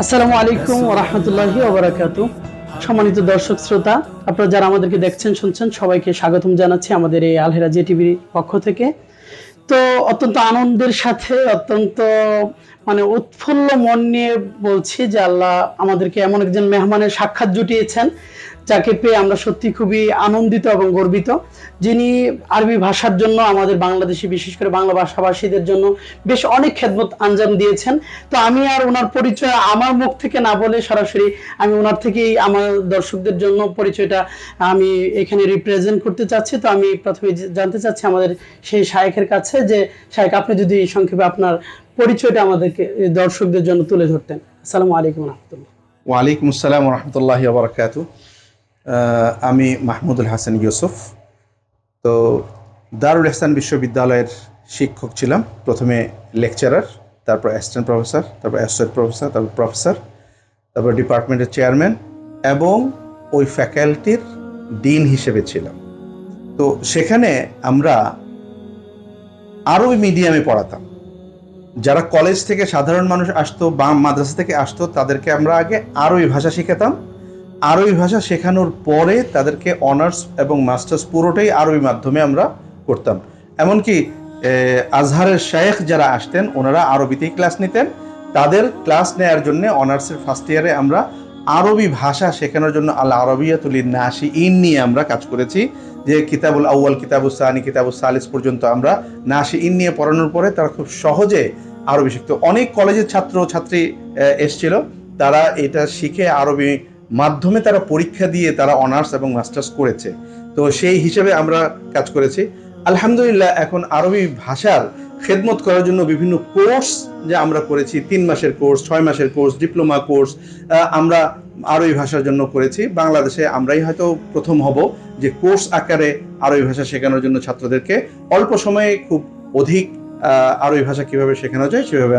আসসালামু আলাইকুম ওয়া রাহমাতুল্লাহি ওয়া বারাকাতুহু। সম্মানিত দর্শক শ্রোতা, আপনারা যারা আমাদেরকে দেখছেন শুনছেন সবাইকে স্বাগতম জানাচ্ছি আমাদের এই আল হেরাজি টিভির পক্ষ থেকে। তো অত্যন্ত আনন্দের সাথে অত্যন্ত উৎফুল্ল মন নিয়ে বলছি যে আল্লাহ আমাদেরকে এমন একজন মেহমানের সাক্ষাৎ জুটিয়েছেন যাকে পেয়ে আমরা সত্যি খুবই আনন্দিত এবং গর্বিত, যিনি আরবি ভাষার জন্য আমাদের বাংলাদেশি বিশেষ করে বাংলা ভাষাভাষীদের জন্য বেশ অনেক খেদমত আঞ্জাম দিয়েছেন। তো আমি আর ওনার পরিচয় আমার মুখ থেকে না বলে সরাসরি আমি ওনার থেকেই আমার দর্শকদের জন্য পরিচয়টা আমি এখানে রিপ্রেজেন্ট করতে চাচ্ছি। তো আমি প্রথমে জানতে চাচ্ছি আমাদের সেই শায়েখের কাছে যে শায়েখ, আপনি যদি সংক্ষেপে আপনার পরিচয়টা আমাদেরকে দর্শকদের জন্য তুলে ধরতেন। আসসালামু আলাইকুম রহমতুল্লাহ। ওয়ালাইকুম আসসালাম রহমতুল্লাহি ওয়া বারাকাতুহু। আমি মাহমুদুল হাসান ইউসুফ। তো দারুল ইহসান বিশ্ববিদ্যালয়ের শিক্ষক ছিলাম, প্রথমে লেকচারার, তারপর অ্যাসিস্ট্যান্ট প্রফেসর, তারপর অ্যাসোসিয়েট প্রফেসর, তারপর প্রফেসর, তারপর ডিপার্টমেন্টের চেয়ারম্যান এবং ওই ফ্যাকাল্টির ডিন হিসেবে ছিলাম। তো সেখানে আমরা আরবি মিডিয়ামে পড়াতাম। যারা কলেজ থেকে সাধারণ মানুষ আসতো বা মাদ্রাসা থেকে আসতো তাদেরকে আমরা আগে আরবি ভাষা শেখাতাম। আরবি ভাষা শেখানোর পরে তাদেরকে অনার্স এবং মাস্টার্স পুরোটাই আরবি মাধ্যমে আমরা করতাম। এমনকি আজহারের শায়েখ যারা আসতেন ওনারা আরবিতেই ক্লাস নিতেন। তাদের ক্লাস নেওয়ার জন্য অনার্সের ফার্স্ট ইয়ারে আমরা আরবি ভাষা শেখানোর জন্য আল আরবিয়াতুল নাশিঈন নিয়ে আমরা কাজ করেছি। যে কিতাবুল আউয়াল, কিতাবুল সানি, কিতাবুল সালিস পর্যন্ত আমরা নাশিঈন নিয়ে পড়ানোর পরে তারা খুব সহজে আরবি শিখত। অনেক কলেজের ছাত্র ছাত্রী এসছিল, তারা এটা শিখে আরবি মাধ্যমে তারা পরীক্ষা দিয়ে তারা অনার্স এবং মাস্টার্স করেছে। তো সেই হিসেবে আমরা কাজ করেছি। আলহামদুলিল্লাহ এখন আরবি ভাষার খেদমত করার জন্য বিভিন্ন কোর্স যে আমরা করেছি, 3 মাসের কোর্স, 6 মাসের কোর্স, ডিপ্লোমা কোর্স আমরা আরবি ভাষার জন্য করেছি। বাংলাদেশে আমরাই হয়তো প্রথম হব যে কোর্স আকারে আরবি ভাষা শেখানোর জন্য ছাত্রদেরকে অল্প সময়ে খুব অধিক আরবি ভাষা কিভাবে শেখানো যায় সেভাবে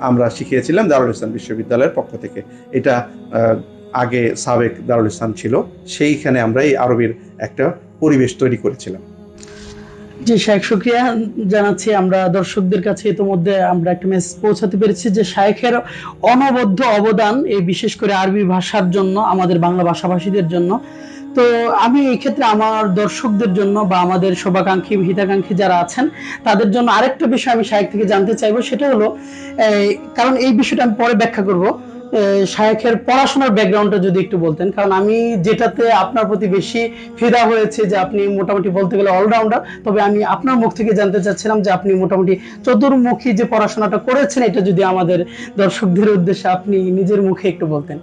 আমরা শিখিয়েছিলাম দারুল ইসলাম বিশ্ববিদ্যালয়ের পক্ষ থেকে। এটা আগে সাবেক দারুল ইসলাম ছিল, সেইখানে আমরা এই আরবির একটা পরিবেশ তৈরি করেছিলাম। জি শায়েখ, শুকরিয়া জানাচ্ছি। আমরা দর্শকদের কাছে ইতোমধ্যে আমরা একটা মেসেজ পৌঁছাতে পেরেছি যে শায়েখের অনবদ্য অবদান এই বিশেষ করে আরবি ভাষার জন্য, আমাদের বাংলা ভাষাভাষীদের জন্য। তো আমি এই ক্ষেত্রে আমার দর্শকদের জন্য বা আমাদের শুভাকাঙ্ক্ষী হিতাকাঙ্ক্ষী যারা আছেন তাদের জন্য আরেকটা বিষয় আমি শায়েখ থেকে জানতে চাইবো, সেটা হলো কারণ এই বিষয়টা আমি পরে ব্যাখ্যা করব, শায়েখের পড়াশোনার ব্যাকগ্রাউন্ডটা যদি একটু বলতেন, কারণ আমি যেটাতে আপনার প্রতি বেশি ফিদা হয়েছে যে আপনি মোটামুটি বলতে গেলে অলরাউন্ডার। তবে আমি আপনার মুখ থেকে জানতে চাচ্ছিলাম যে আপনি মোটামুটি চতুর্মুখী যে পড়াশোনাটা করেছেন, এটা যদি আমাদের দর্শকদের উদ্দেশ্যে আপনি নিজের মুখে একটু বলতেন।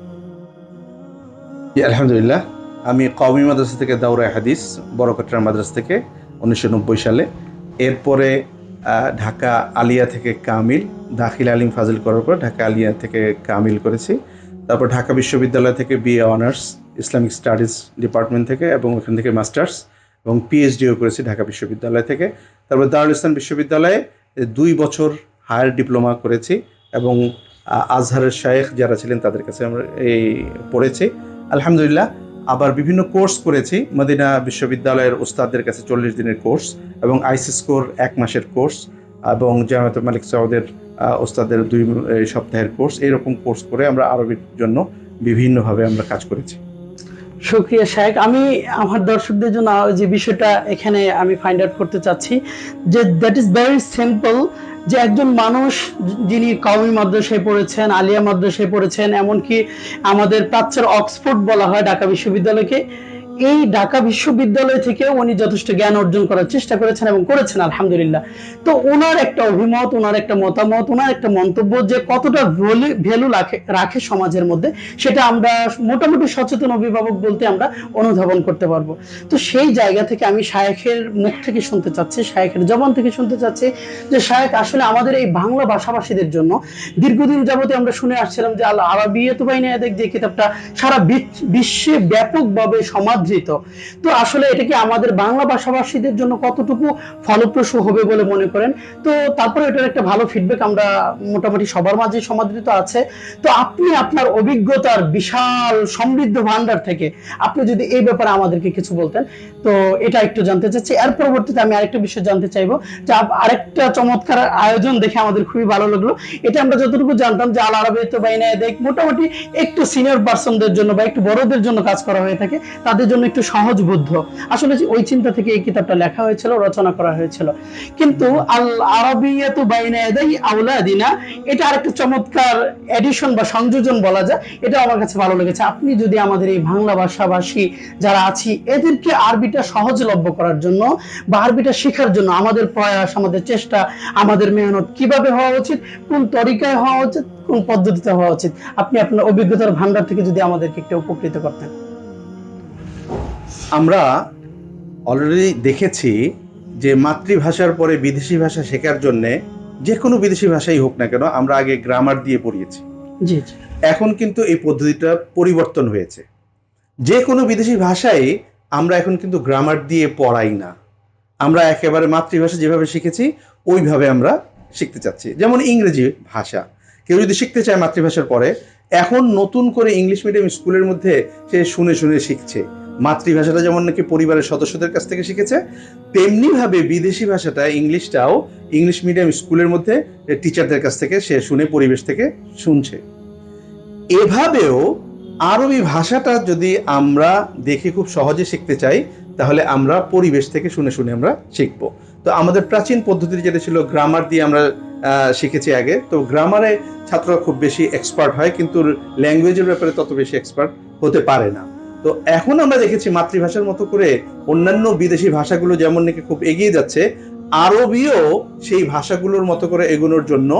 আলহামদুলিল্লাহ, আমি কওমি মাদ্রাসা থেকে দাওরায়ে হাদিস বড়কাটরা মাদ্রাসা থেকে 1990 সালে, এরপরে ঢাকা আলিয়া থেকে কামিল, দাখিল আলিম ফাজিল করার পর ঢাকা আলিয়া থেকে কামিল করেছি। তারপর ঢাকা বিশ্ববিদ্যালয় থেকে BA honours Islamic studies department থেকে, এবং ওখান থেকে মাস্টার্স এবং পিএইচডিও করেছি ঢাকা বিশ্ববিদ্যালয় থেকে। তারপর দারুল ইসলাম বিশ্ববিদ্যালয়ে 2 বছর হায়ার ডিপ্লোমা করেছি এবং আজহারের শায়েখ যারা ছিলেন তাদের কাছে আমরা পড়েছি আলহামদুলিল্লাহ। আবার বিভিন্ন কোর্স করেছি মদিনা বিশ্ববিদ্যালয়ের ওস্তাদদের কাছে 40 দিনের কোর্স, এবং আইসি স্কোর 1 মাসের কোর্স, এবং জামায়াত মালিক সাউদের ওস্তাদের 2 সপ্তাহের কোর্স। এরকম কোর্স করে আমরা আরবির জন্য বিভিন্নভাবে আমরা কাজ করেছি। শুকরিয়া শায়েখ। আমি আমার দর্শকদের জন্য যে বিষয়টা এখানে আমি ফাইন্ড আউট করতে চাচ্ছি যে দ্যাট ইজ ভেরি সিম্পল, যে একজন মানুষ যিনি কওমি মাদ্রাসায় পড়েছেন, আলিয়া মাদ্রাসায় পড়েছেন, এমনকি আমাদের প্রাচ্যের অক্সফোর্ড বলা হয় ঢাকা বিশ্ববিদ্যালয়কে, এই ঢাকা বিশ্ববিদ্যালয় থেকে উনি যথেষ্ট জ্ঞান অর্জন করার চেষ্টা করেছেন এবং করেছেন আলহামদুলিল্লাহ। তো ওনার একটা অভিমত, ওনার একটা মতামত, ওনার একটা মন্তব্য যে কতটা ভ্যালু রাখে সমাজের মধ্যে, সেটা আমরা মোটামুটি সচেতন অভিভাবক বলতে আমরা অনুধাবন করতে পারবো। তো সেই জায়গা থেকে আমি শায়েখের মুখ থেকে শুনতে চাচ্ছি, শায়েখের জবান থেকে শুনতে চাচ্ছি যে শায়েখ আসলে আমাদের এই বাংলা ভাষাভাষীদের জন্য দীর্ঘদিন যাবতে আমরা শুনে আসছিলাম যে আল আরাবিয়াতু বাইনা ইয়াদাইক, যে কিতাবটা সারা বিশ্বে ব্যাপকভাবে সমাজ সমাদৃত। তো আসলে এটা কি আমাদের বাংলা ভাষাভাষীদের জন্য কতটুকু ফলপ্রসূ হবে বলে মনে করেন? তো তারপরে এটার একটা ভালো ফিডব্যাক আমরা মোটামুটি সবার মাঝে সমাদৃত আছে। তো আপনি আপনার অভিজ্ঞতার বিশাল সমৃদ্ধ ভান্ডার থেকে আপনি যদি এই ব্যাপারে আমাদেরকে কিছু বলতেন, তো এটা একটু জানতে চাচ্ছি। এর পরবর্তীতে আমি আরেকটা বিষয় জানতে চাইবো যে আরেকটা চমৎকার আয়োজন দেখে আমাদের খুবই ভালো লাগলো। এটা আমরা যতটুকু জানতাম যে আল আরাবিয়াতু বাইনা ইয়াদাইক মোটামুটি একটু সিনিয়র পার্সনদের জন্য বা একটু বড়দের জন্য কাজ করা হয়ে থাকে, তাদের জন্য একটু সহজবোধ্য। আসলে ওই চিন্তা থেকে এই কিতাবটা লেখা হয়েছিল, রচনা করা হয়েছিল। কিন্তু আল আরাবিয়াতু বাইনা ইয়াদাই আওলাদিনা, এটা আরেকটা চমৎকার এডিশন বা সংযোজন বলা যায়। এটা আমার কাছে ভালো লেগেছে। আপনি যদি আমাদের এই বাংলা ভাষাভাষী যারা আছি এদেরকে আরবিটা সহজলভ্য করার জন্য বা আরবিটা শেখার জন্য আমাদের প্রয়াস, আমাদের চেষ্টা, আমাদের মেহনত কিভাবে হওয়া উচিত, কোন তরিকায় হওয়া উচিত, কোন পদ্ধতিতে হওয়া উচিত, আপনি আপনার অভিজ্ঞতার ভান্ডার থেকে যদি আমাদেরকে একটু উপকৃত করতেন। আমরা অলরেডি দেখেছি যে মাতৃভাষার পরে বিদেশি ভাষা শেখার জন্য যে কোনো বিদেশি ভাষাই হোক না কেন আমরা আগে গ্রামার দিয়ে পড়িয়েছি। জি জি। এখন কিন্তু এই পদ্ধতিটা পরিবর্তন হয়েছে। যে কোনো বিদেশি ভাষায় আমরা এখন কিন্তু গ্রামার দিয়ে পড়াই না, আমরা একেবারে মাতৃভাষা যেভাবে শিখেছি ওইভাবে আমরা শিখতে চাচ্ছি। যেমন ইংরেজি ভাষা কেউ যদি শিখতে চায় মাতৃভাষার পরে, এখন নতুন করে ইংলিশ মিডিয়াম স্কুলের মধ্যে সে শুনে শুনে শিখছে। মাতৃভাষাটা যেমন নাকি পরিবারের সদস্যদের কাছ থেকে শিখেছে, তেমনি ভাবে বিদেশি ভাষাটা ইংলিশটাও ইংলিশ মিডিয়াম স্কুলের মধ্যে টিচারদের কাছ থেকে সে শুনে পরিবেশ থেকে শুনছে। এভাবেও আরবি ভাষাটা যদি আমরা দেখে খুব সহজে শিখতে চাই তাহলে আমরা পরিবেশ থেকে শুনে শুনে আমরা শিখবো। তো আমাদের প্রাচীন পদ্ধতি যেটা ছিল গ্রামার দিয়ে আমরা শিখেছি আগে, তো গ্রামারে ছাত্ররা খুব বেশি এক্সপার্ট হয় কিন্তু ল্যাঙ্গুয়েজের ব্যাপারে তত বেশি এক্সপার্ট হতে পারে না। তো এখন আমরা দেখেছি মাতৃভাষার মতো করে অন্যান্য বিদেশি ভাষাগুলো যেমন নাকি খুব এগিয়ে যাচ্ছে, আরবিও সেই ভাষাগুলোর মতো করে এগোনোর জন্য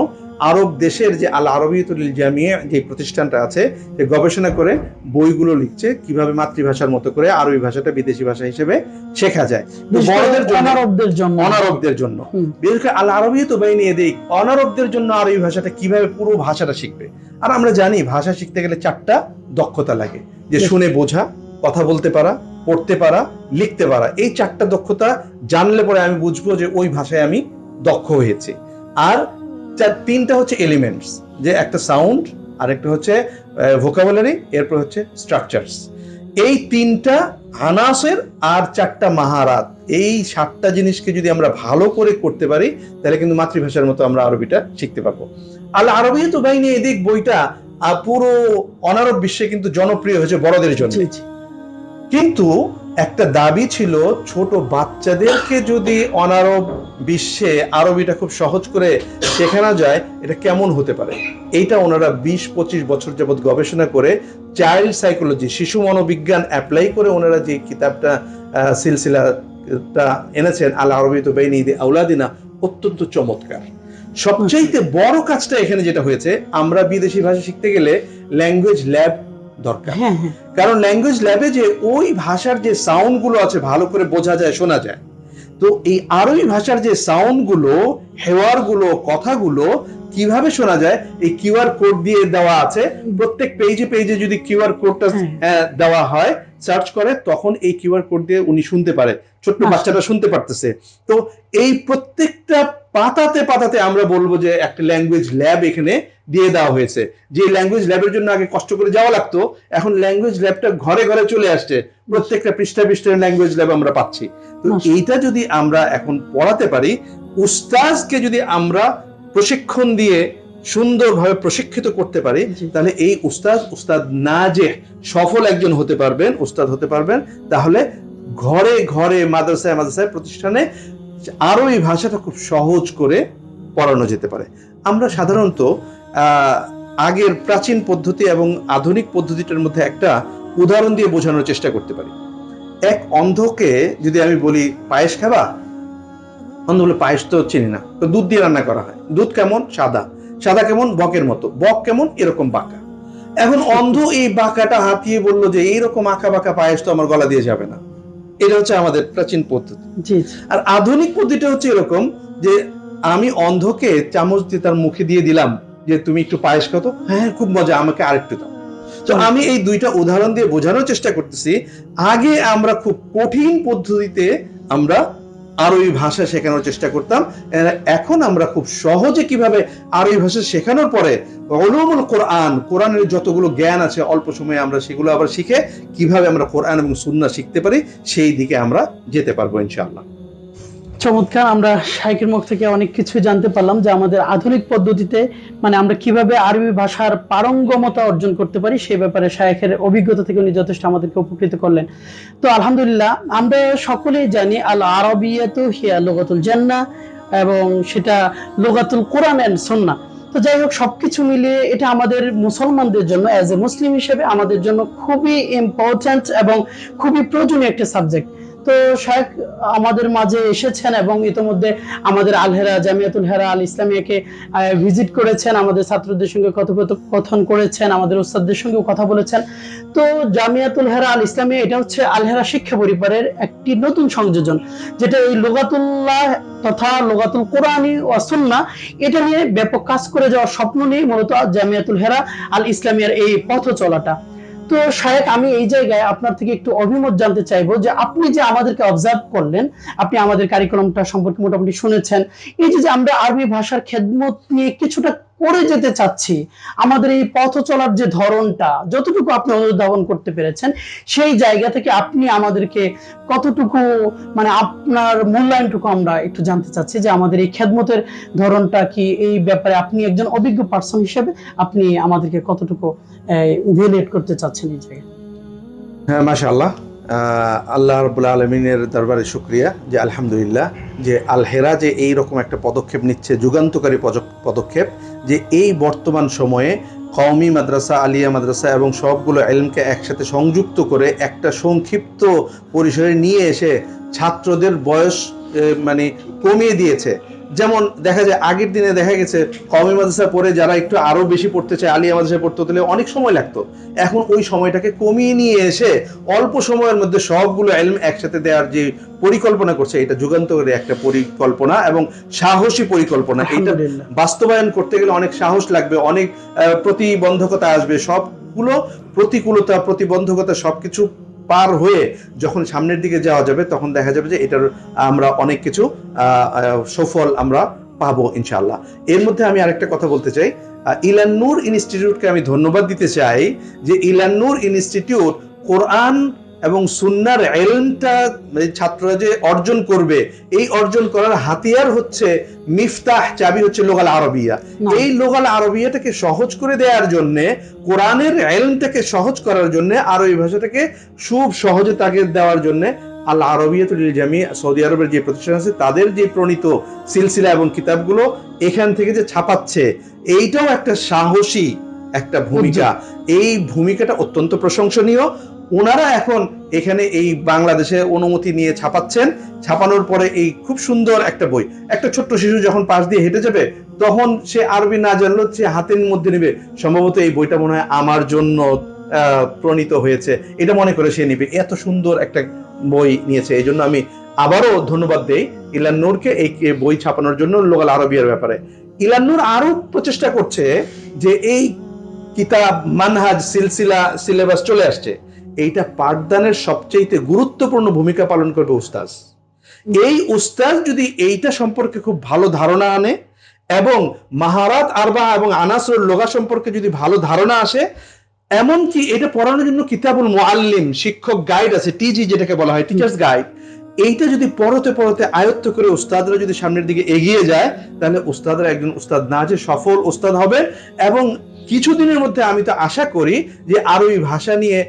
আরব দেশের যে আল আরাবিয়াতুল জামিয়া যে প্রতিষ্ঠানটা আছে, যে গবেষণা করে বইগুলো লিখছে কিভাবে মাতৃভাষার মতো করে আরবি ভাষাটা বিদেশি ভাষা হিসেবে শেখা যায়। বড়দের জন্য, অনারবদের জন্য, বিশেষ করে আল আরাবিয়াতু বাইনা ইয়াদাইক, অনারবদের জন্য আরবি ভাষাটা কিভাবে পুরো ভাষাটা শিখবে। আর আমরা জানি ভাষা শিখতে গেলে 4টা দক্ষতা লাগে, যে শুনে বোঝা, কথা বলতে পারা, পড়তে পারা, লিখতে পারা। এই 4টা দক্ষতা জানলে পরে আমি বুঝবো যে ওই ভাষায় আমি দক্ষ হয়েছি। আর 3টা হচ্ছে এলিমেন্টস, যে একটা সাউন্ড, আর একটা হচ্ছে ভোকাবুলারি, এরপর হচ্ছে স্ট্রাকচারস। এই 3টা আনাসের আর 4টা মাহারাত, এই 7টা জিনিসকে যদি আমরা ভালো করে করতে পারি তাহলে কিন্তু মাতৃভাষার মতো আমরা আরবিটা শিখতে পারবো। আল আরাবিয়াতু বাইনা ইয়াদাইক বইটা পুরো অনারব বিশ্বে কিন্তু জনপ্রিয় হয়েছে বড়দের জন্য। কিন্তু একটা দাবি ছিল ছোট বাচ্চাদেরকে যদি অনারব বিশ্বে আরবিটা খুব সহজ করে শেখানো যায় এটা কেমন হতে পারে। এইটা ওনারা 20-25 বছর যাবত গবেষণা করে চাইল্ড সাইকোলজি, শিশু মনোবিজ্ঞান অ্যাপ্লাই করে ওনারা যে কিতাবটা সিলসিলাটা এনেছেন আল আরাবিয়াতু বাইনা ইয়াদাই আওলাদিনা, অত্যন্ত চমৎকার। সবচেয়ে বড় কাজটা এখানে যেটা হয়েছে, আমরা বিদেশি ভাষা শিখতে গেলে ল্যাঙ্গুয়েজ ল্যাব দরকার। কারণ ল্যাঙ্গুয়েজ ল্যাবে যে ওই ভাষার যে সাউন্ড গুলো আছে ভালো করে বোঝা যায়, শোনা যায়। তো এই আরবি ভাষার যে সাউন্ড গুলো, হেওয়ার গুলো, কথাগুলো কিভাবে শোনা যায়, এই কিউআর কোড দিয়ে দেওয়া আছে। প্রত্যেক পেজে পেজে যদি কিউআর কোডটা দেওয়া হয়, সার্চ করে, তখন এই কিউআর কোড দিয়ে উনি শুনতে পারে, ছোট্ট বাচ্চাটা শুনতে পারতেছে। তো এই প্রত্যেকটা পাতাতে পাতাতে আমরা বলবো যে একটা ল্যাঙ্গুয়েজ ল্যাব এখানে দিয়ে দেওয়া হয়েছে। যে ল্যাঙ্গুয়েজ ল্যাবের জন্য আগে কষ্ট করে যাওয়া লাগতো, এখন ল্যাঙ্গুয়েজ ল্যাবটা ঘরে ঘরে চলে আসছে, প্রত্যেকটা পৃষ্ঠা পৃষ্ঠায় ল্যাঙ্গুয়েজ ল্যাব আমরা পাচ্ছি। তো এইটা যদি আমরা এখন পড়াতে পারি, উস্তাদকে যদি আমরা প্রশিক্ষণ দিয়ে সুন্দরভাবে প্রশিক্ষিত করতে পারি, তাহলে এই উস্তাদ নাজেহ, সফল একজন হতে পারবেন, উস্তাদ হতে পারবেন। তাহলে ঘরে ঘরে, মাদ্রাসায় প্রতিষ্ঠানে আরবি ভাষাটা খুব সহজ করে পড়ানো যেতে পারে। আমরা সাধারণত আগের প্রাচীন পদ্ধতি এবং আধুনিক পদ্ধতিটার মধ্যে একটা উদাহরণ দিয়ে বোঝানোর চেষ্টা করতে পারি। এক অন্ধকে যদি আমি বলি পায়েস খাবা, অন্ধ বলে পায়েস তো চিনি না, তো দুধ দিয়ে রান্না করা হয়। দুধ কেমন? সাদা। সাদা কেমন? বকের মতো। বক কেমন? এরকম বাঁকা। এখন অন্ধ এই বাঁকাটা হাতিয়ে বললো যে এইরকম আঁকা বাঁকা পায়েস তো আমার গলা দিয়ে যাবে না। এটা হচ্ছে আমাদের প্রাচীন পদ্ধতি। আর আধুনিক পদ্ধতিটা হচ্ছে এরকম যে আমি অন্ধকে চামচ দিয়ে তার মুখে দিয়ে দিলাম যে তুমি একটু পায়েস খাও তো, হ্যাঁ খুব মজা, আমাকে আরেকটু দাও। তো আমি এই দুইটা উদাহরণ দিয়ে বোঝানোর চেষ্টা করতেছি, আগে আমরা খুব কঠিন পদ্ধতিতে আমরা আরবি ভাষা শেখানোর চেষ্টা করতাম, এখন আমরা খুব সহজে কিভাবে আরবি ভাষা শেখানোর পরে উলুমুল কোরআন, কোরআনের যতগুলো জ্ঞান আছে অল্প সময়ে আমরা সেগুলো আবার শিখে কিভাবে আমরা কোরআন এবং সুন্নাহ শিখতে পারি সেই দিকে আমরা যেতে পারবো ইনশাআল্লাহ। চমৎকার। আমরা শাইখের মুখ থেকে অনেক কিছু জানতে পারলাম যে আমাদের আধুনিক পদ্ধতিতে মানে আমরা কিভাবে আরবি ভাষার পারঙ্গমতা অর্জন করতে পারি সেই ব্যাপারে শাইখের অভিজ্ঞতা থেকে উনি যথেষ্ট আমাদেরকে উপকৃত করলেন। তো আলহামদুলিল্লাহ, আমরা সকলেই জানি আল আরাবিয়াতু হিয়া লুগাতুল জান্নাহ, এবং সেটা লুগাতুল কোরআন এন্ড সুন্নাহ। তো যাই হোক, সবকিছু মিলিয়ে এটা আমাদের মুসলমানদের জন্য অ্যাজ এ মুসলিম হিসেবে আমাদের জন্য খুবই ইম্পর্ট্যান্ট এবং খুবই প্রয়োজনীয় একটা সাবজেক্ট। তো শাইখ আমাদের মাঝে এসেছেন এবং ইতোমধ্যে আমাদের আল হেরা জামিয়াতুল হেরা আল ইসলামিয়াকে ভিজিট করেছেন, আমাদের ছাত্রদের সঙ্গে কথোপকথন করেছেন, আমাদের উস্তাদদের সঙ্গেও কথা বলেছেন। তো জামিয়াতুল হেরা আল ইসলামিয়া এটা হচ্ছে আল হেরা শিক্ষা পরিবারের একটি নতুন সংযোজন, যেটা এই লুগাতুল্লাহ তথা লুগাতুল কোরআনী ওয়া সুন্নাহ এটা নিয়ে ব্যাপক কাজ করে যাওয়ার স্বপ্ন নিয়ে মূলত জামিয়াতুল হেরা আল ইসলামিয়ার এই পথ চলাটা। তো শায়েখ, আমি এই জায়গায় আপনার থেকে একটু অভিমত জানতে চাইবো যে আপনি যে আমাদেরকে অবজার্ভ করলেন, আপনি আমাদের কারিকুলামটা সম্পর্কে মোটামুটি শুনেছেন, এই যে আমরা আরবি ভাষার খেদমত নিয়ে কিছুটা করে যেতে চাচ্ছি, আমাদের এই পথ চলার যে ধরনটা যতটুকু আপনি অনুধাবন করতে পেরেছেন, সেই জায়গা থেকে আপনি আমাদেরকে কতটুকু মানে আপনার মূল্যায়নটুকু আমরা একটু জানতে চাচ্ছি যে আমাদের এই খেদমতের ধরনটা কি, এই ব্যাপারে আপনি একজন অভিজ্ঞ পার্সন হিসেবে আপনি আমাদেরকে কতটুকু রিলেট করতে চাচ্ছেন এই জায়গায়? হ্যাঁ, মাশাআল্লাহ, আল্লাহ রাব্বুল আলামিনের দরবারে শুকরিয়া যে আলহামদুলিল্লাহ যে আল হেরা যে এই রকম একটা পদক্ষেপ নিচ্ছে, যুগান্তকারী পদক্ষেপ, যে এই বর্তমান সময়ে কওমি মাদ্রাসা, আলিয়া মাদ্রাসা এবং সবগুলো ইলমকে একসাথে সংযুক্ত করে একটা সংক্ষিপ্ত পরিসরে নিয়ে এসে ছাত্রদের বয়স মানে কমিয়ে দিয়েছে। যেমন দেখা যায় আগের দিনে দেখা গেছে কওমি মাদ্রাসা পড়ে যারা একটু আরো বেশি পড়তে চায় আলিয়া মাদ্রাসায় পড়তে হলে অনেক সময় লাগতো, এখন ওই সময়টাকে কমিয়ে নিয়ে এসে অল্প সময়ের মধ্যে সবগুলো ইলম একসাথে দেওয়ার যে পরিকল্পনা করছে, এটা যুগান্তকারী একটা পরিকল্পনা এবং সাহসী পরিকল্পনা। এটা বাস্তবায়ন করতে গেলে অনেক সাহস লাগবে, অনেক প্রতিবন্ধকতা আসবে, সবগুলো প্রতিকূলতা প্রতিবন্ধকতা সবকিছু পার হয়ে যখন সামনের দিকে যাওয়া যাবে তখন দেখা যাবে যে এটার আমরা অনেক কিছু সফল আমরা পাবো ইনশাআল্লাহ। এর মধ্যে আমি আরেকটা কথা বলতে চাই, ইলান-নূর ইনস্টিটিউটকে আমি ধন্যবাদ দিতে চাই যে ইলান-নূর ইনস্টিটিউট কোরআন এবং সুন্নাহর ইলমটা ছাত্ররা যে অর্জন করবে, এই অর্জন করার হাতিয়ার হচ্ছে মিফতাহ, চাবি হচ্ছে লুগাল আরবিয়া। এই লুগাল আরবিয়াটাকে সহজ করে দেওয়ার জন্য, কোরআনের ইলমটাকে সহজ করার জন্য, আরবি ভাষাটাকে খুব সহজে তাকে দেওয়ার জন্য আল আরবিয়াতুল জামিয়া সৌদি আরবের যে প্রতিষ্ঠান আছে তাদের যে প্রণীত সিলসিলা এবং কিতাবগুলো এখান থেকে যে ছাপাচ্ছে, এইটাও একটা সাহসী একটা ভূমিকা। এই ভূমিকাটা অত্যন্ত প্রশংসনীয়। ওনারা এখন এখানে এই বাংলাদেশে অনুমতি নিয়ে ছাপাচ্ছেন, ছাপানোর পরে এই খুব সুন্দর একটা বই, একটা ছোট্ট শিশু যখন পাশ দিয়ে হেঁটে যাবে তখন সে আরবি না জানলেও সে হাতের মধ্যে নেবে, সম্ভবত এই বইটা মনে হয় আমার জন্য প্রণীত হয়েছে, এটা মনে করে সে নিবে। এত সুন্দর একটা বই নিয়েছে, এই জন্য আমি আবারও ধন্যবাদ দেই ইলান-নূরকে এই বই ছাপানোর জন্য লুগাল আরবিয়ার ব্যাপারে। ইলান-নূর আরো প্রচেষ্টা করছে যে এই কিতাব, মানহাজ, সিলসিলা, সিলেবাস চলে আসছে, এইটা পাঠদানের সবচেয়ে গুরুত্বপূর্ণ ভূমিকা পালন করবে উস্তাদ। এই উস্তাদ যদি এইটা সম্পর্কে খুব ভালো ধারণা আনে এবং মাহারাত আরবা এবং আনাসরুল লুগা সম্পর্কে যদি ভালো ধারণা আসে, এমনকি এটা পড়ানোর জন্য কিতাবুল মুআল্লিম, শিক্ষক গাইড আছে, টিজি যেটাকে বলা হয়, টিচার্স গাইড, এইটা যদি পড়তে পড়তে আয়ত্ত করে উস্তাদরা যদি সামনের দিকে এগিয়ে যায়, তাহলে উস্তাদরা একজন উস্তাদ না যে সফল উস্তাদ হবে। এবং কিছুদিনের মধ্যে আমি তো আশা করি যে আরবি ভাষা নিয়ে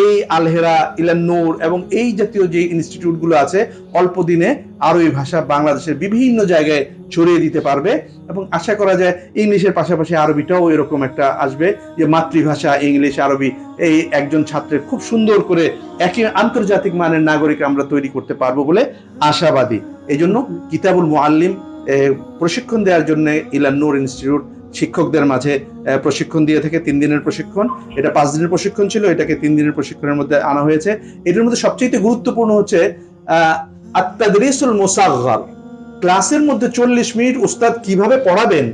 এই আল হেরা, ইলান-নূর এবং এই জাতীয় যে ইনস্টিটিউট গুলো আছে অল্প দিনে আরবি ভাষা বাংলাদেশের বিভিন্ন জায়গায় ছড়িয়ে দিতে পারবে। এবং আশা করা যায় ইংলিশের পাশাপাশি আরবিটাও এরকম একটা আসবে যে মাতৃভাষা ইংলিশ আরবি এই একজন ছাত্রের খুব সুন্দর করে একই আন্তর্জাতিক মানের নাগরিক আমরা তৈরি করতে পারবো বলে আশাবাদী। এই জন্য কিতাবুল মুআল্লিম প্রশিক্ষণ দেওয়ার জন্য ইলান-নূর ইনস্টিটিউট শিক্ষকদের মাঝে প্রশিক্ষণ দিয়ে থেকে 3 দিনের প্রশিক্ষণ, এটা 5 দিনের প্রশিক্ষণ ছিল, এটাকে 3 দিনের প্রশিক্ষণের মধ্যে আনা হয়েছে। এটার মধ্যে সবচেয়ে গুরুত্বপূর্ণ হচ্ছে আত-তাদরিসুল মুসাগগার, ক্লাসের মধ্যে 40 মিনিট উস্তাদ কিভাবে পড়াবেন,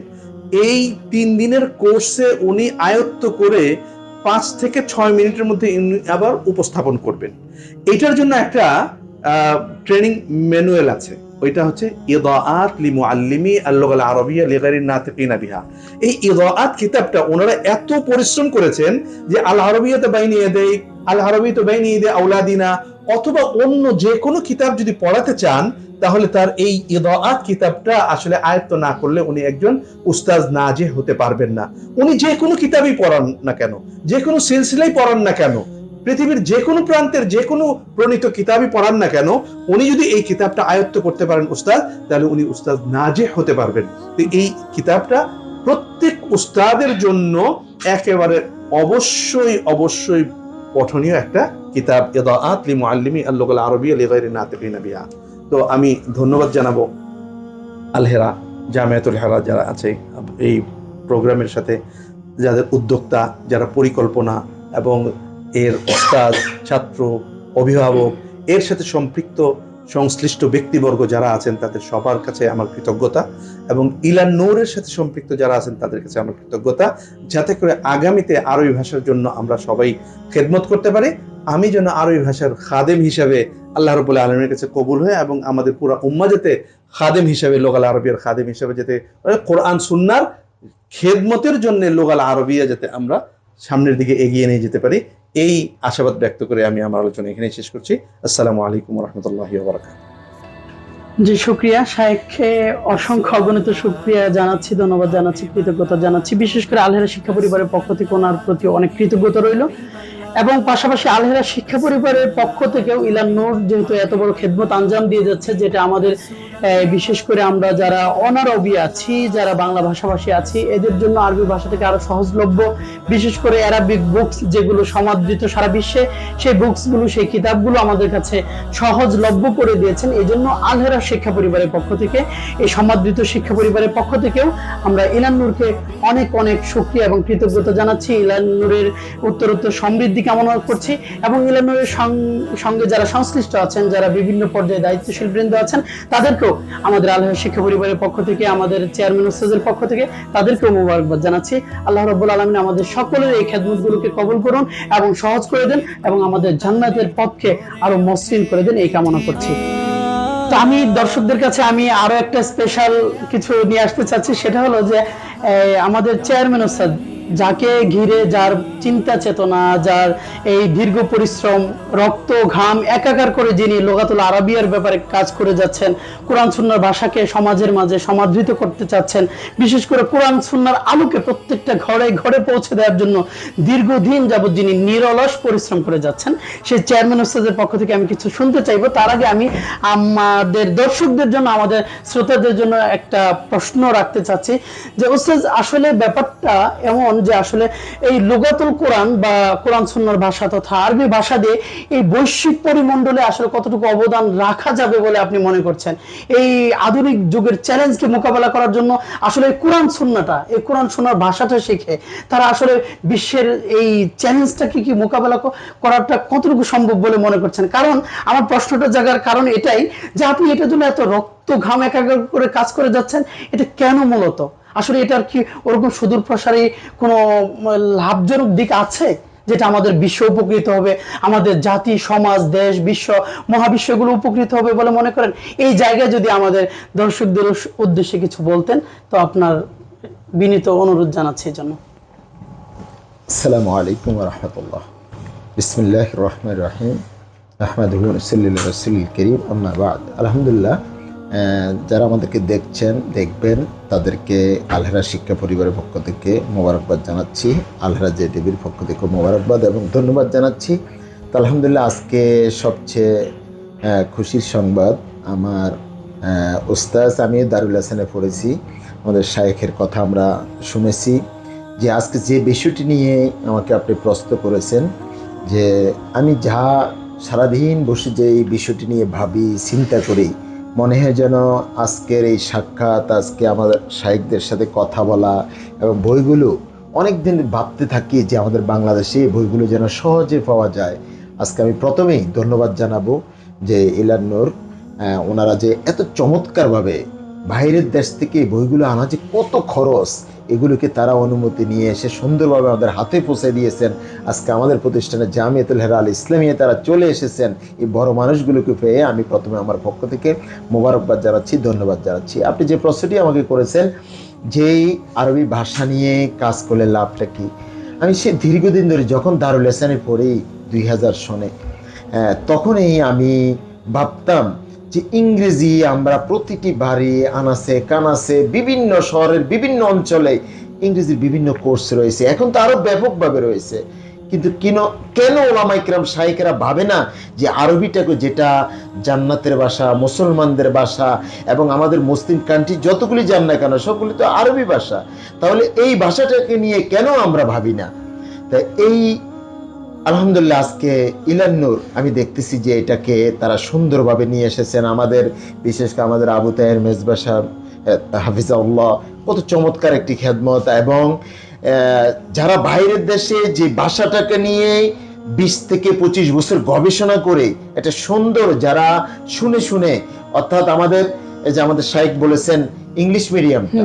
এই 3 দিনের কোর্সে উনি আয়ত্ত করে 5 থেকে 6 মিনিটের মধ্যে আবার উপস্থাপন করবেন। এটার জন্য একটা ট্রেনিং ম্যানুয়াল আছে, ওইটা হচ্ছে ইদাআত লিমুআল্লিমি আল-লুগাল আরাবিয়্যা লিগাইরিন নাতিকিনা বিহা। এই ইদাআত কিতাবটা ওনারা এত পরিশ্রম করেছেন যে আল আরাবিয়্যাতে বাইনি ইয়াদাইক, আল আরাবিয়্যাতু বাইনি ইয়াদি আওলাদিনা, অথবা অন্য যে কোনো কিতাব যদি পড়াতে চান তাহলে তার এই ইদাআত কিতাবটা আসলে আয়ত্ত না করলে উনি একজন উস্তাজ নাজেহ হতে পারবেন না। উনি যে কোনো কিতাবই পড়ান না কেন, যে কোনো সিলসিলাই পড়ান না কেন, পৃথিবীর যে কোনো প্রান্তের যে কোনো প্রণীত কিতাবই পড়ান না কেন, উনি যদি এই কিতাবটা আয়ত্ত করতে পারেন উস্তাদ, তাহলে উনি উস্তাদ নাজেহ হতে পারবেন। তো এই কিতাবটা প্রত্যেক উস্তাদের জন্য একেবারে অবশ্যই অবশ্যই পঠনীয় একটা কিতাব, ইদাআত লিমুআল্লিমি আল-লুগাল আরাবিয়্যা লিগাইরিন নাতিকিনা বিহা। তো আমি ধন্যবাদ জানাবো আল হেরা, জামিয়াতুল হেরা যারা আছে এই প্রোগ্রামের সাথে, যাদের উদ্যোক্তা, যারা পরিকল্পনা এবং এর উস্তাদ, ছাত্র, অভিভাবক, এর সাথে সম্পৃক্ত সংশ্লিষ্ট ব্যক্তিবর্গ যারা আছেন তাদের সবার কাছে আমার কৃতজ্ঞতা, এবং ইলান নূরের সাথে সম্পৃক্ত যারা আছেন তাদের কাছে আমার কৃতজ্ঞতা, যাতে করে আগামীতে আরবি ভাষার জন্য আমরা সবাই খেদমত করতে পারি। আমি যেন আরবি ভাষার খাদেম হিসাবে আল্লাহ রাব্বুল আলামিনের কাছে কবুল হয়ে, এবং আমাদের পুরো উম্মাহ যাতে খাদেম হিসাবে, লুগাল আরবিয়ার খাদেম হিসাবে, যাতে কোরআন সুন্নাহর খেদমতের জন্য লুগাল আরবিয়া যাতে আমরা সামনের দিকে এগিয়ে নিয়ে যেতে পারি, এই আশাবাদ ব্যক্ত করে আমি আমার আলোচনা এখানে শেষ করছি। আসসালামু আলাইকুম ওয়া রাহমাতুল্লাহি ওয়া বারাকাতুহু। জি, শুকরিয়া শায়েখকে, অসংখ্য অগণিত শুকরিয়া জানাচ্ছি, ধন্যবাদ জানাচ্ছি, কৃতজ্ঞতা জানাচ্ছি। বিশেষ করে আল হেরা শিক্ষা পরিবারের পক্ষ থেকে ওনার প্রতি অনেক কৃতজ্ঞতা রইল, এবং পাশাপাশি আল হেরা শিক্ষা পরিবারের পক্ষ থেকেও ইলান নূর যেহেতু এত বড় খেদমত আঞ্জাম দিয়ে যাচ্ছে, যেটা আমাদের বিশেষ করে আমরা যারা অনারবি আছি, যারা বাংলা ভাষাভাষী আছি, এদের জন্য আরবি ভাষা থেকে আরো সহজলভ্য, বিশেষ করে অ্যারাবিক বুকস যেগুলো সমাদৃত সারা বিশ্বে, সেই বুকসগুলো, সেই কিতাবগুলো আমাদের কাছে সহজলভ্য করে দিয়েছেন। এই জন্য আল হেরা শিক্ষা পরিবারের পক্ষ থেকে, এই সমাদৃত শিক্ষা পরিবারের পক্ষ থেকেও আমরা ইলান নূরকে অনেক অনেক শুকরিয়া এবং কৃতজ্ঞতা জানাচ্ছি। ইলান নূরের উত্তরোত্তর সমৃদ্ধি কামনা করছি, এবং ইলান নূরের সঙ্গে যারা সংশ্লিষ্ট আছেন, যারা বিভিন্ন পর্যায়ে দায়িত্বশীল বৃন্দ আছেন, তাদেরকেও আমাদের আল হেরা শিক্ষা পরিবারের পক্ষ থেকে, আমাদের চেয়ারম্যান উস্তাদের পক্ষ থেকে তাদেরকেও মোবারকবাদ জানাচ্ছি। আল্লাহ রাব্বুল আলামিন আমাদের সকলের এই খেদমতগুলোকে কবুল করুন এবং সহজ করে দেন, এবং আমাদের জান্নাতের পথকে আরো মসৃণ করে দেন, এই কামনা করছি। তো আমি দর্শকদের কাছে আমি আরো একটা স্পেশাল কিছু নিয়ে আসতে চাচ্ছি, সেটা হলো যে আমাদের চেয়ারম্যান উস্তাদ, যাকে ঘিরে, যার চিন্তা চেতনা, যার এই দীর্ঘ পরিশ্রম, রক্ত ঘাম একাকার করে যিনি লুগাতুল আরাবিয়ার ব্যাপারে কাজ করে যাচ্ছেন, কোরআন সুন্নাহর ভাষাকে সমাজের মাঝে সমাদৃত করতে চাচ্ছেন, বিশেষ করে কোরআন সুন্নাহর আলোকে প্রত্যেকটা ঘরে ঘরে পৌঁছে দেওয়ার জন্য দীর্ঘদিন যাবত যিনি নিরলস পরিশ্রম করে যাচ্ছেন, সেই চেয়ারম্যান উস্তাদের পক্ষ থেকে আমি কিছু শুনতে চাইবো। তার আগে আমি আমাদের দর্শকদের জন্য, আমাদের শ্রোতাদের জন্য একটা প্রশ্ন রাখতে চাচ্ছি, যে উস্তাদ আসলে ব্যাপারটা এমন যে আসলে এই লুগাতুল কোরআন বা কোরআন সুন্নাহর ভাষা তথা আরবি ভাষা দিয়ে এই বৈশ্বিক পরিমণ্ডলে আসলে কতটুকু অবদান রাখা যাবে বলে আপনি মনে করছেন? এই আধুনিক যুগের চ্যালেঞ্জকে মোকাবেলা করার জন্য আসলে কোরআন সুন্নাহটা, এই কোরআন সুন্নাহর ভাষাটা শিখে তারা আসলে বিশ্বের এই চ্যালেঞ্জটাকে কি মোকাবেলা করাটা কতটুকু সম্ভব বলে মনে করছেন? কারণ আমার প্রশ্নটা জাগার কারণ এটাই যে আপনি এটার জন্য এত রক্ত ঘাম একাকার করে কাজ করে যাচ্ছেন, এটা কেন মূলত? আসলে এটার কি ওরকম সুদূর প্রসারী কোনো লাভজনক দিক আছে যেটা আমাদের বিশ্ব উপকৃত হবে, আমাদের জাতি, সমাজ, দেশ, বিশ্ব, মহাবিশ্বগুলো উপকৃত হবে বলে মনে করেন? এই জায়গায় যদি আমাদের দর্শকদের উদ্দেশ্যে কিছু বলতেন, তো আপনার বিনীত অনুরোধ জানাচ্ছি এই জন্য। আসসালামু আলাইকুম ওয়া রাহমাতুল্লাহ। বিসমিল্লাহির রহমানির রহিম। আহমাদুহু ওয়া নুসাল্লি আলা রাসূলিল কারীম, আম্মা বা'দ। আলহামদুলিল্লাহ, যারা আমাদেরকে দেখছেন, দেখবেন, তাদেরকে আল হেরা শিক্ষা পরিবারের পক্ষ থেকে মোবারকবাদ জানাচ্ছি, আল হেরা জে টিভির পক্ষ থেকে মোবারকবাদ এবং ধন্যবাদ জানাচ্ছি। তো আলহামদুলিল্লাহ, আজকে সবচেয়ে খুশির সংবাদ, আমার উস্তাদ, আমি দারুল হাসানে পড়েছি, আমাদের শায়েখের কথা আমরা শুনেছি, যে আজকে যে বিষয়টি নিয়ে আমাকে আপনি প্রশ্ন করেছেন, যে আমি যা সারাদিন বসে যে এই বিষয়টি নিয়ে ভাবি, চিন্তা করি, মনে হয় যেন আজকের এই সাক্ষাৎ, আজকে আমাদের শায়েখদের সাথে কথা বলা এবং বইগুলো অনেক দিন ভাবতে থাকি যে আমাদের বাংলাদেশে এই বইগুলো যেন সহজে পাওয়া যায়। আজকে আমি প্রথমেই ধন্যবাদ জানাবো যে ইলান নূর, ওনারা যে এত চমৎকারভাবে বাইরের দেশ থেকে বইগুলো আনা, যে কত খরচ, এগুলোকে তারা অনুমতি নিয়ে এসে সুন্দরভাবে আমাদের হাতে পৌঁছে দিয়েছেন। আজকে আমাদের প্রতিষ্ঠানে জামিয়াতুল হেরা আল ইসলামিয়া তারা চলে এসেছেন। এই বড় মানুষগুলোকে পেয়ে আমি প্রথমে আমার পক্ষ থেকে মোবারকবাদ জানাচ্ছি, ধন্যবাদ জানাচ্ছি। আপনি যে প্রশ্নটি আমাকে করেছেন, যেই আরবি ভাষা নিয়ে কাজ করলে লাভটা কি, আমি সে দীর্ঘদিন ধরে যখন দারুল ইহসানে পড়ি 2000 সনে, তখনই আমি ভাবতাম যে ইংরেজি আমরা প্রতিটি বাড়ি আনাসে কানাসে বিভিন্ন শহরের বিভিন্ন অঞ্চলে ইংরেজির বিভিন্ন কোর্স রয়েছে, এখন তো আরো ব্যাপকভাবে রয়েছে। কিন্তু কেন ওলামা ইকরাম শাইখেরা ভাবে না যে আরবিটাকে, যেটা জান্নাতের ভাষা, মুসলমানদের ভাষা, এবং আমাদের মুসলিম কান্ট্রি যতগুলি যান না কেন সবগুলি তো আরবি ভাষা, তাহলে এই ভাষাটাকে নিয়ে কেন আমরা ভাবি না? তাই এই আলহামদুলিল্লাহ আজকে ইলান্নুর আমি দেখতেছি যে এটাকে তারা সুন্দরভাবে নিয়ে এসেছেন। আমাদের বিশেষ করে আমাদের আবু তাহের মেজবা সাহেব হাফিজাউল্লাহ, কত চমৎকার একটি খেদমত, এবং যারা বাইরের দেশে যে ভাষাটাকে নিয়ে 20 থেকে 25 বছর গবেষণা করে এটা সুন্দর, যারা শুনে শুনে, অর্থাৎ আমাদের এই যে আমাদের শাইখ বলেছেন ইংলিশ মিডিয়ামটা,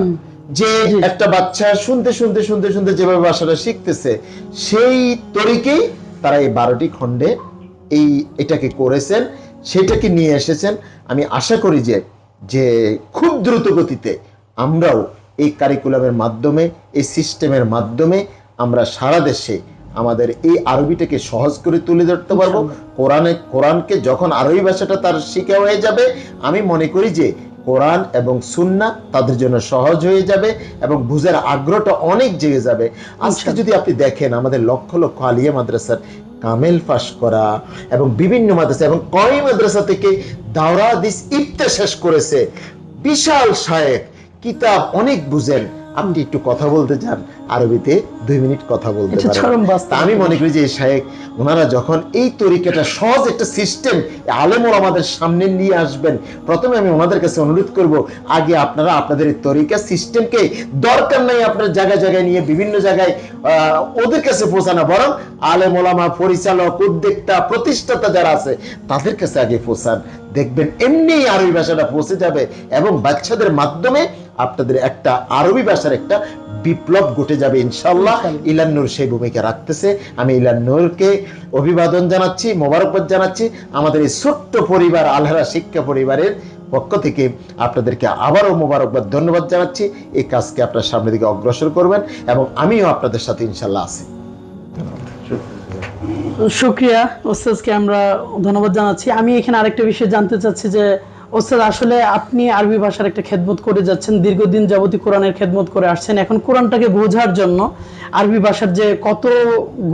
যে একটা বাচ্চা শুনতে শুনতে শুনতে শুনতে যেভাবে ভাষাটা শিখতেছে, সেই তরিকেই তারা এই 12টি খণ্ডে এটাকে করেছেন, সেটাকে নিয়ে এসেছেন। আমি আশা করি যে খুব দ্রুত গতিতে আমরাও এই কারিকুলামের মাধ্যমে, এই সিস্টেমের মাধ্যমে আমরা সারা দেশে আমাদের এই আরবিটাকে সহজ করে তুলে ধরতে পারবো। কোরআনকে যখন আরবি ভাষাটা তার শিখা হয়ে যাবে, আমি মনে করি যে কোরআন এবং সুন্নাহ তাদের জন্য সহজ হয়ে যাবে এবং বুঝার আগ্রহটা অনেক জেগে যাবে। আজকে যদি আপনি দেখেন আমাদের লক্ষ লক্ষ আলিয়া মাদ্রাসার কামেল পাশ করা এবং বিভিন্ন মাদ্রাসা এবং কওমি মাদ্রাসা থেকে দাওরা হাদিস ইফতা শেষ করেছে বিশাল শায়েখ, কিতাব অনেক বুঝেন। আপনি একটু কথা বলতে চান আরবিতে 2 মিনিট কথা বলতে পারেন। আমি মনে করি যে শায়েখ ওনারা যখন এই তরিকাটা সহজ একটা সিস্টেম আলেম ওলামাদের সামনে নিয়ে আসবেন, প্রথমে আমি ওনাদের কাছে অনুরোধ করব, আগে আপনারা আপনাদের এই তরিকা সিস্টেমকে দরকার নাই আপনার জায়গায় জায়গায় নিয়ে বিভিন্ন জায়গায় ওদের কাছে পৌঁছানো, বরং আলেম ওলামা, পরিচালক, উদ্যোক্তা, প্রতিষ্ঠাতা যারা আছে তাদের কাছে আগে পৌঁছান। দেখবেন এমনি আরবি ভাষাটা পৌঁছে যাবে এবং বাচ্চাদের মাধ্যমে আপনাদের একটা আরবি ভাষার একটা বিপ্লব ঘটে যাবে ইনশাআল্লাহ। ইলান্নুর সেই ভূমিকা রাখতেছে। আমি ইলান্নুরকে অভিবাদন জানাচ্ছি, মোবারকবাদ জানাচ্ছি। আমাদের এই ছোট্ট পরিবার আলহেরা শিক্ষা পরিবারের পক্ষ থেকে আপনাদেরকে আবারও মোবারকবাদ, ধন্যবাদ জানাচ্ছি। এই কাজকে আপনার সামনের দিকে অগ্রসর করবেন এবং আমিও আপনাদের সাথে ইনশাআল্লাহ আছি। শুকরিয়া ওস্তাদকে আমরা ধন্যবাদ জানাচ্ছি। আমি এখানে আরেকটা বিষয় জানতে চাচ্ছি যে ওস্তাদ, আসলে আপনি আরবি ভাষার একটা খেদমত করে যাচ্ছেন, দীর্ঘদিন যাবতীয় কোরআনের খেদমত করে আসছেন। এখন কোরআনটাকে বোঝার জন্য আরবি ভাষার যে কত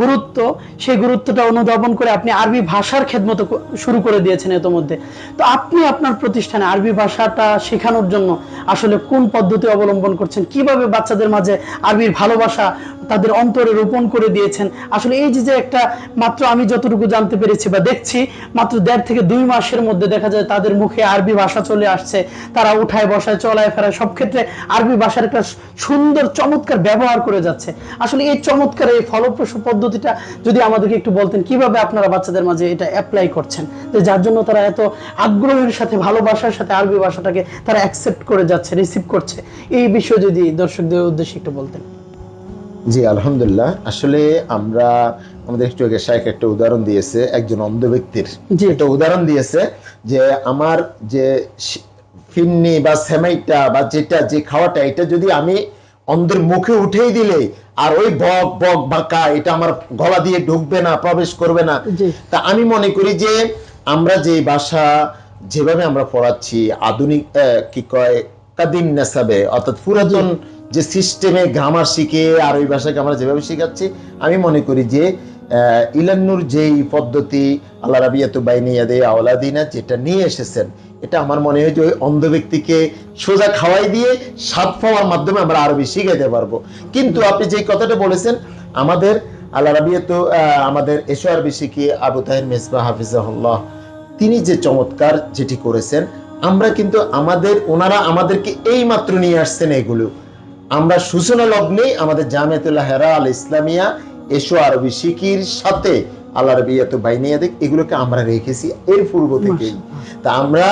গুরুত্ব, সেই গুরুত্বটা অনুধাবন করে আপনি আরবি ভাষার খেদমত শুরু করে দিয়েছেন ইতোমধ্যে। তো আপনি আপনার প্রতিষ্ঠানে আরবি ভাষাটা শেখানোর জন্য আসলে কোন পদ্ধতি অবলম্বন করছেন, কিভাবে বাচ্চাদের মাঝে আরবির ভালোবাসা তাদের অন্তরে রোপণ করে দিয়েছেন? আসলে এই যে একটা মাত্র আমি যতটুকু জানতে পেরেছি বা দেখছি, মাত্র 1.5 থেকে 2 মাসের মধ্যে দেখা যায় তাদের মুখে আরবি ভাষা চলে আসছে, তারা উঠায় বসায় চলায় ফেরায় সব ক্ষেত্রে আরবি ভাষার একটা সুন্দর চমৎকার ব্যবহার করে যাচ্ছে। আসলে এই চমৎকার এই ফলপ্রসূ পদ্ধতিটা যদি আমাদেরকে একটু বলতেন, কিভাবে আপনারা বাচ্চাদের মাঝে এটা অ্যাপ্লাই করছেন, যে যার জন্য তারা এত আগ্রহের সাথে ভালোবাসার সাথে আরবি ভাষাটাকে তারা অ্যাকসেপ্ট করে যাচ্ছে, রিসিভ করছে, এই বিষয়ে যদি দর্শকদের উদ্দেশ্যে একটু বলতেন। জি আলহামদুলিল্লাহ, আসলে আমরা আমাদের একটু আগে শাইখ একটা উদাহরণ দিয়েছে, একজন অন্ধ ব্যক্তির একটা উদাহরণ দিয়েছে যে আমার যে ফিন্নি বা সেমাইটা বা যেটা যে খাওয়াটা, এটা যদি আমি অন্ধের মুখে উঠেই দিলে আর ওই বক বক বাঁকা এটা আমার গলা দিয়ে ঢুকবে না, প্রবেশ করবে না। তা আমি মনে করি যে আমরা যে ভাষা যেভাবে আমরা পড়াচ্ছি আধুনিক কি কয় কাদিম নেসাবে, অর্থাৎ পুরাতন যে সিস্টেমে গ্রামার শিখে আর ওই ভাষাকে আমরা যেভাবে শিখাচ্ছি, আমি মনে করি যে ইলান্নুর যেই পদ্ধতি আল্লাহ রাবিয়াতু বাইনা ইয়াদে আওলাদিনা যেটা নিয়ে এসেছেন, এটা আমার মনে হয় যে ওই অন্ধ ব্যক্তিকে সোজা খাওয়াই দিয়ে স্বাদ পাওয়ার মাধ্যমে আমরা আরবি শিখাইতে পারবো। কিন্তু আপনি যে কথাটা বলেছেন, আমাদের আল্লাহ রাবিয়াতু আমাদের এসো আরবি শিখিয়ে আবু তাহের মেজবা হাফিজাহুল্লাহ তিনি যে চমৎকার যেটি করেছেন, আমরা কিন্তু ওনারা আমাদেরকে এই মাত্র নিয়ে আসছেন এগুলো। আমরা সূচনা লগ্নে আমাদের জামিয়াতুল হেরা আল ইসলামিয়া এসো আরবি শিকির সাথে আল্লাহ রাবিয়াতু বাইনা ইয়াদিক এগুলোকে আমরা রেখেছি এর পূর্ব থেকেই। তা আমরা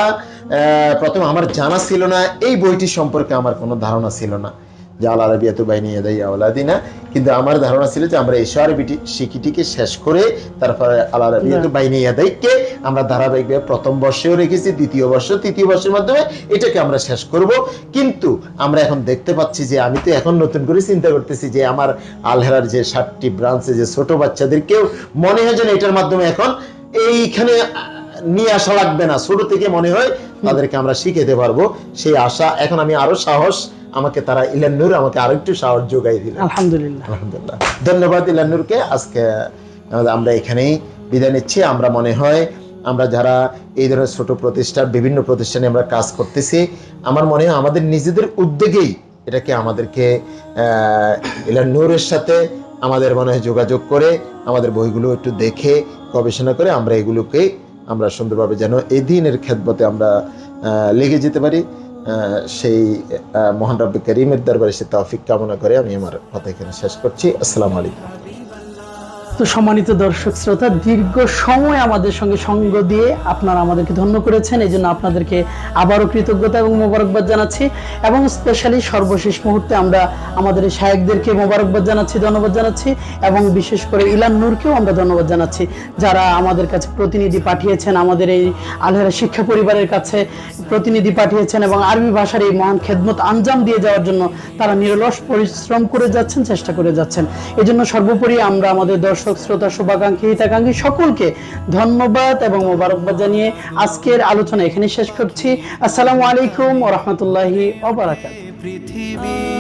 প্রথম আমার জানা ছিল না, এই বইটি সম্পর্কে আমার কোনো ধারণা ছিল না। যে আল আরাবিয়াতু বাইনা ইয়াদাই আওলাদিনা, কিন্তু আমার ধারণা ছিল যে আমরা এশা আরবি শিখিটিকে শেষ করে তারপরে আল আরাবিয়াতু বাইনা ইয়াদাইকে আমরা ধারাবাহিকভাবে প্রথম বর্ষেও রেখেছি, দ্বিতীয় বর্ষ, তৃতীয় বর্ষের মাধ্যমে এটাকে আমরা শেষ করব। কিন্তু আমরা এখন দেখতে পাচ্ছি যে আমি তো এখন নতুন করে চিন্তা করতেছি যে আমার আলহেরার যে 7টি ব্রাঞ্চে যে ছোট বাচ্চাদেরকেও মনে হয় যেন এটার মাধ্যমে এখন এইখানে নিয়ে আসা লাগবে না, ছোট থেকে মনে হয় তাদেরকে আমরা শিখাতে পারবো, সেই আশা এখন আমি আরো সাহস, আমাকে তারা ইলান্নুর আমাকে আরো একটু সাহস যোগাই দিল। আলহামদুলিল্লাহ, আলহামদুলিল্লাহ, ধন্যবাদ ইলান্নুরকে। আজকে আমরা এখানেই বিদায় নিচ্ছি। আমরা মনে হয় আমরা যারা এই ধরনের ছোট প্রতিষ্ঠান, বিভিন্ন প্রতিষ্ঠানে আমরা কাজ করতেছি, আমার মনে হয় আমাদের নিজেদের উদ্যোগেই এটাকে আমাদেরকে ইলান্নুরের সাথে আমাদের মনে হয় যোগাযোগ করে আমাদের বইগুলো একটু দেখে গবেষণা করে আমরা এগুলোকে আমরা সুন্দরভাবে যেন এই দিনের খেদমতে আমরা লেগে যেতে পারি, সেই মহান রব্বে করিমের দরবারে সে তৌফিক কামনা করে আমি আমার কথা এখানে শেষ করছি। আসসালামু আলাইকুম। তো সম্মানিত দর্শক শ্রোতা, দীর্ঘ সময় আমাদের সঙ্গে সঙ্গ দিয়ে আপনারা আমাদেরকে ধন্য করেছেন, এই জন্য আপনাদেরকে আবারও কৃতজ্ঞতা এবং মোবারকবাদ জানাচ্ছি। এবং স্পেশালি সর্বশেষ মুহূর্তে আমরা আমাদের এই শায়েখদেরকে মোবারকবাদ জানাচ্ছি, ধন্যবাদ জানাচ্ছি, এবং বিশেষ করে ইলান্নুরকেও আমরা ধন্যবাদ জানাচ্ছি, যারা আমাদের কাছে প্রতিনিধি পাঠিয়েছেন, আমাদের এই আলহেরা শিক্ষা পরিবারের কাছে প্রতিনিধি পাঠিয়েছেন এবং আরবি ভাষার এই মহান খেদমত আঞ্জাম দিয়ে যাওয়ার জন্য তারা নিরলস পরিশ্রম করে যাচ্ছেন, চেষ্টা করে যাচ্ছেন। এই জন্য সর্বোপরি আমরা আমাদের দর্শক শ্রোতা, শুভাকাঙ্ক্ষী, হিতাকাঙ্ক্ষী সকলকে ধন্যবাদ এবং মোবারকবাদ জানিয়ে আজকের আলোচনা এখানে শেষ করছি। আসসালামু আলাইকুম ওয়া রাহমাতুল্লাহি ওয়া বারাকাতুহু।